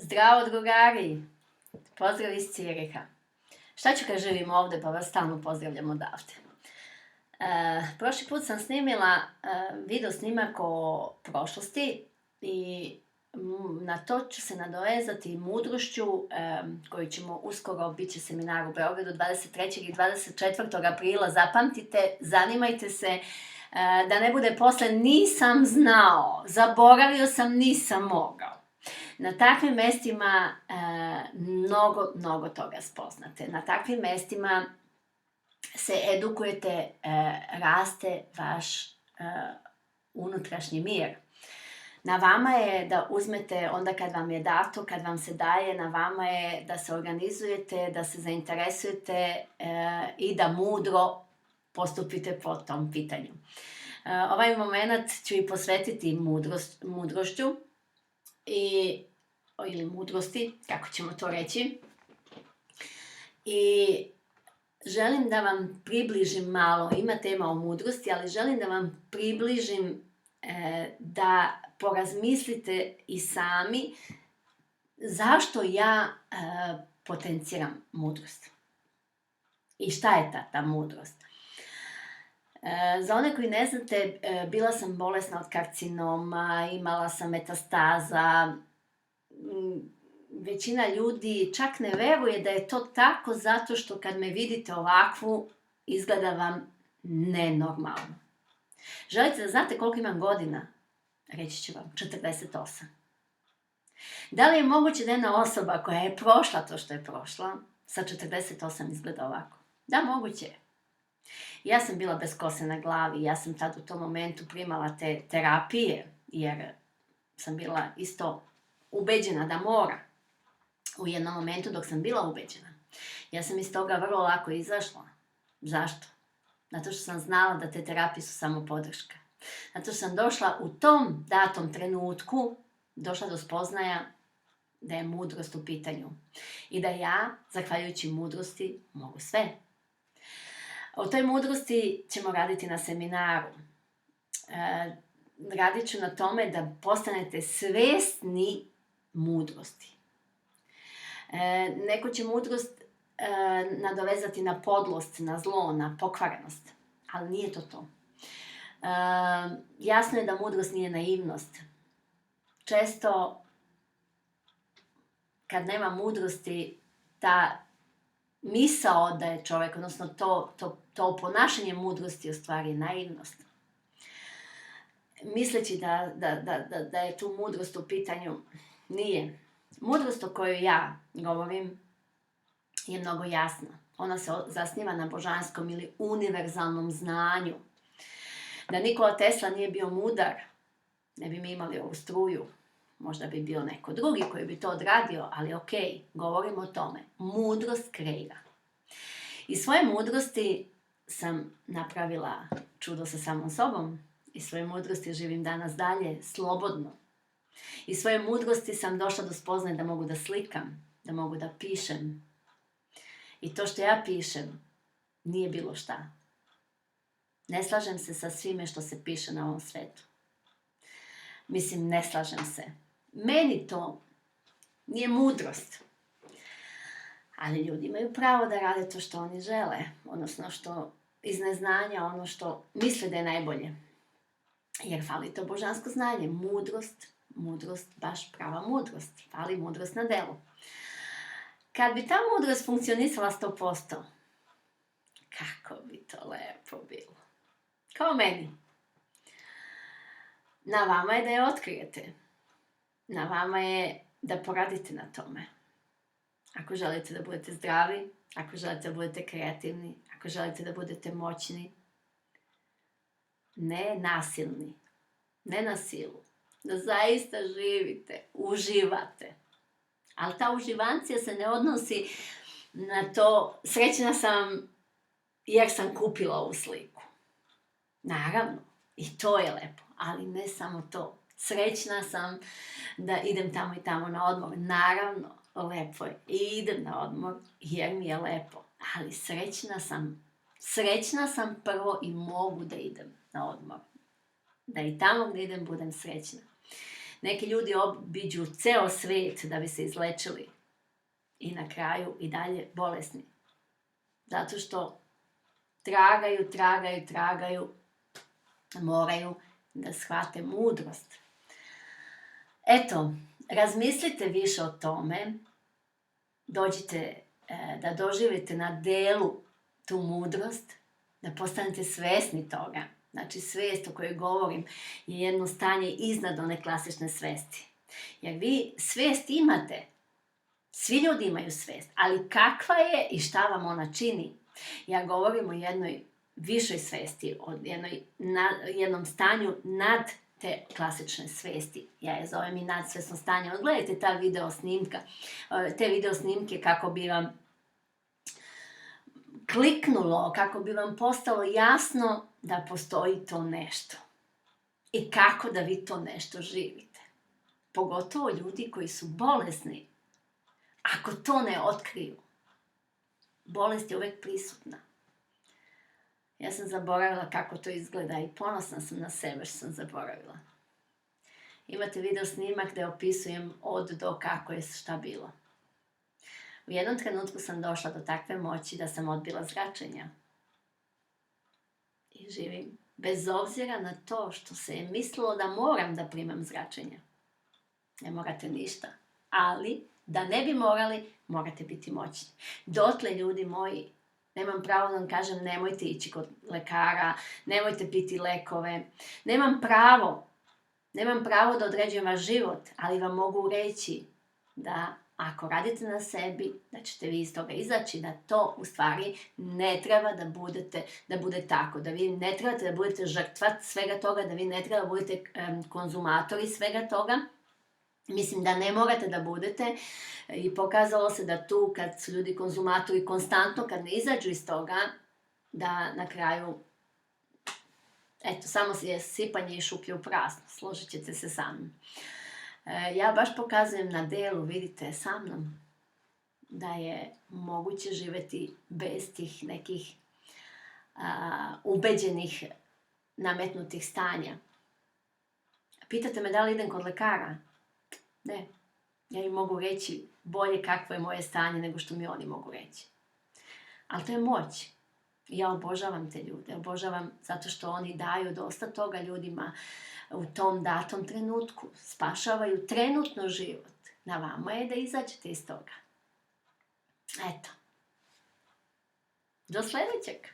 Zdravo drugari, pozdrav iz Ciriha. Šta ću kad živim ovde pa vas stalno pozdravljam odavde. Prošli put sam snimila video snimak o prošlosti i na to ću se nadovezati mudrošću koju ćemo uskoro, bit će seminar u Beogradu 23. i 24. aprila. Zapamtite, zanimajte se, da ne bude posle nisam znao, zaboravio sam, nisam mogao. Na takvim mestima mnogo toga spoznate. Na takvim mestima se edukujete, raste vaš unutrašnji mir. Na vama je da uzmete onda kad vam je dato, kad vam se daje, na vama je da se organizujete, da se zainteresujete i da mudro postupite po tom pitanju. Ovaj moment ću i posvetiti mudrošću ili mudrosti, kako ćemo to reći. I želim da vam približim malo, ima tema o mudrosti, ali želim da vam približim da porazmislite i sami zašto ja potenciram mudrost. I šta je ta mudrost? Za one koji ne znate, bila sam bolesna od karcinoma, imala sam metastaza. Većina ljudi čak ne veruje da je to tako zato što kad me vidite ovakvu, izgleda vam nenormalno. Želite da znate koliko imam godina? Reći ću vam, 48. Da li je moguće da jedna osoba koja je prošla to što je prošla, sa 48 izgleda ovako? Da, moguće je. Ja sam bila bez kose na glavi, ja sam tad u tom momentu primala te terapije, jer sam bila isto ubeđena da mora. U jednom momentu dok sam bila ubeđena. Ja sam iz toga vrlo lako izašla. Zašto? Zato što sam znala da te terapije su samo podrška. Zato što sam došla u tom datom trenutku, došla do spoznaja da je mudrost u pitanju. I da ja, zahvaljujući mudrosti, mogu sve. O toj mudrosti ćemo raditi na seminaru. Radit ću na tome da postanete svesni mudrosti. Neko će mudrost nadovezati na podlost, na zlo, na pokvarenost. Ali nije to to. Jasno je da mudrost nije naivnost. Često, kad nema mudrosti, ta misao da je čovjek, odnosno to ponašanje mudrosti je u stvari naivnost. Misleći da je tu mudrost u pitanju, nije. Mudrost o kojoj ja govorim je mnogo jasna. Ona se zasniva na božanskom ili univerzalnom znanju. Da Nikola Tesla nije bio mudar, ne bi mi imali ovu struju. Možda bi bio neko drugi koji bi to odradio, ali okej, govorimo o tome. Mudrost kreira. Iz svoje mudrosti sam napravila čudo sa samom sobom. Iz svoje mudrosti živim danas dalje, slobodno. Iz svoje mudrosti sam došla do spoznaje da mogu da slikam, da mogu da pišem. I to što ja pišem nije bilo šta. Ne slažem se sa svime što se piše na ovom svetu. Mislim, ne slažem se. Meni to nije mudrost. Ali ljudi imaju pravo da rade to što oni žele. Odnosno što iz neznanja, ono što misle da je najbolje. Jer fali to božansko znanje. Mudrost, baš prava mudrost. Fali mudrost na delu. Kad bi ta mudrost funkcionisala 100%, kako bi to lepo bilo. Kao meni. Na vama je da je otkrijete. Na vama je da poradite na tome. Ako želite da budete zdravi, ako želite da budete kreativni, ako želite da budete moćni, ne nasilni, ne na silu, da zaista živite, uživate. Ali ta uživancija se ne odnosi na to, srećna sam jer sam kupila ovu sliku. Naravno, i to je lepo, ali ne samo to. Srećna sam da idem tamo i tamo na odmor. Naravno, lepo je. I idem na odmor jer mi je lepo. Ali srećna sam prvo i mogu da idem na odmor. Da i tamo gdje idem budem srećna. Neki ljudi obiđu ceo svijet da bi se izlečili i na kraju i dalje bolesni. Zato što tragaju, moraju da shvate mudrost. Eto, razmislite više o tome, dođite da doživite na delu tu mudrost, da postanete svesni toga. Znači, svest o kojoj govorim je jedno stanje iznad one klasične svesti. Jer vi svest imate, svi ljudi imaju svest, ali kakva je i šta vam ona čini? Ja govorim o jednoj višoj svesti, o jednom stanju nad te klasične svesti. Ja je zovem i nadsvesno stanje. Odgledajte te video snimke kako bi vam kliknulo, kako bi vam postalo jasno da postoji to nešto. I kako da vi to nešto živite. Pogotovo ljudi koji su bolesni. Ako to ne otkriju, bolest je uvek prisutna. Ja sam zaboravila kako to izgleda i ponosna sam na sebe što sam zaboravila. Imate video snimak gde opisujem od do kako je šta bilo. U jednom trenutku sam došla do takve moći da sam odbila zračenja. I živim bez obzira na to što se je mislilo da moram da primam zračenja. Ne morate ništa, ali da ne bi morali, morate biti moćni. Dotle, ljudi moji, nemam pravo da vam kažem nemojte ići kod lekara, nemojte piti lekove. Nemam pravo da određujem vaš život, ali vam mogu reći da ako radite na sebi, da ćete vi iz toga izaći, da to u stvari ne treba da bude tako, da vi ne trebate da budete žrtva svega toga, da vi ne treba da budete konzumatori svega toga. Mislim da ne morate da budete i pokazalo se da tu kad su ljudi konzumatori konstantno, kad ne izađu iz toga, da na kraju, eto, samo je sipanje i šuplje u prazno, složit ćete se sa mnom. Ja baš pokazujem na delu, vidite, sa mnom, da je moguće živeti bez tih nekih ubeđenih, nametnutih stanja. Pitate me da li idem kod lekara? Ne, ja im mogu reći bolje kakvo je moje stanje nego što mi oni mogu reći. Ali to je moć. Ja obožavam te ljude, obožavam zato što oni daju dosta toga ljudima u tom datom trenutku. Spašavaju trenutno život. Na vama je da izađete iz toga. Eto. Do sljedećeg.